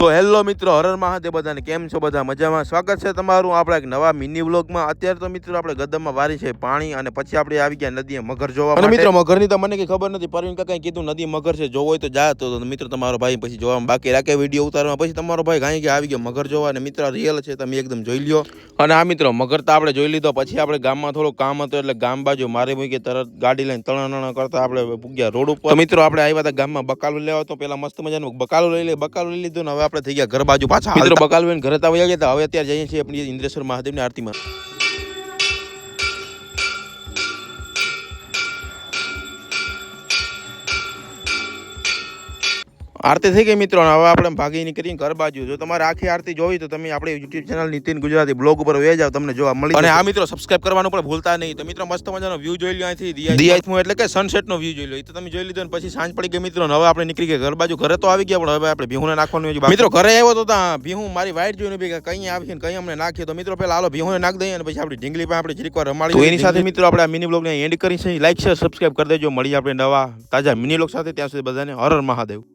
તો હેલો મિત્રો, હરર મહાદેવ બધાને કેમ છો? બધા મજામાં? સ્વાગત છે તમારું આપણા એક નવા મિની વ્લોગમાં. અત્યારે તો મિત્રો આપણે ગદમમાં વારી છે પાણી, અને પછી આપણે આવી ગયા નદીએ મગર જોવા માટે. મિત્રો મગરની તો મને કઈ ખબર નથી, પરવીન કાકાએ કીધું નદી મગર છે, જોવો હોય તો જા. તો મિત્રો તમારો ભાઈ પછી જોવામાં બાકી રાખે વિડીયો ઉતારવા, પછી તમારો ભાઈ ગાઈ ગયા આવી ગયો મગર જોવા. અને મિત્રો રિયલ છે, તમે એકદમ જોઈ લ્યો. અને આ મિત્રો મગર તો આપણે જોઈ લીધો. પછી આપણે ગામમાં થોડું કામ હતું, એટલે ગામ બાજુ મારે મૂકી તરત ગાડી લઈને તણા કરતા આપણે પૂગ્યા રોડ ઉપર. તો મિત્રો આપણે આવ્યા હતા ગામમાં બકાલું લેવા, તો પેલા મસ્ત મજાનું બકાલું લઈ લીધું ને હવે આપણે થઈ ગયા ઘર બાજુ પાછા. મિત્રો બકાલું ઘરે તો આવ્યા ગયા. હવે અત્યારે જઈએ છીએ આપણી ઇન્દ્રેશ્વર મહાદેવની આરતીમાં. આરતી થઈ ગઈ મિત્રો, હવે આપણે ભાગી નીકળીને ઘર બાજુ. જો તમારે આખી આરતી જોવી તો તમે આપણે YouTube channel Nitin Gujarati blog ઉપર વહી જાવ, તમને જોવા મળી. અને આ મિત્રો સબસ્ક્રાઇબ કરવાનું પણ ભૂલતા નહીં. તો મિત્રો મસ્ત મજાનો વ્યૂ જોઈ લો અહીંથી દિયાઈથમાં, એટલે કે સનસેટનો વ્યૂ જોઈ લો. એ તો તમે જોઈ લીધો. પછી સાંજ પડી ગઈ મિત્રો, હવે આપણે નીકળી ગયા ઘર બાજુ. ઘરે તો આવી ગયા, પણ હવે આપણે ભીહુને નાખવાનું છે મિત્રો. ઘરે આવ્યો તો ત્યાં ભીહું મારી વાઈટ જોઈને બી કઈ આવી ને કઈ અમને નાખીએ. તો મિત્રો પેલા હાલો ભીહુને નાખ દઈએ, અને પછી આપણી ઢીંગલી પર આપણે જીરીક વાર રમાડી. તો એની સાથે મિત્રો આપણે આ મિની બ્લોગને એન્ડ કરી છે. લાઈક શેર સબસ્ક્રાઇબ કરી દેજો. મળીએ આપણે નવા તાજા મિની બ્લોગ સાથે. ત્યાં સુધી બધાને હર હર મહાદેવ.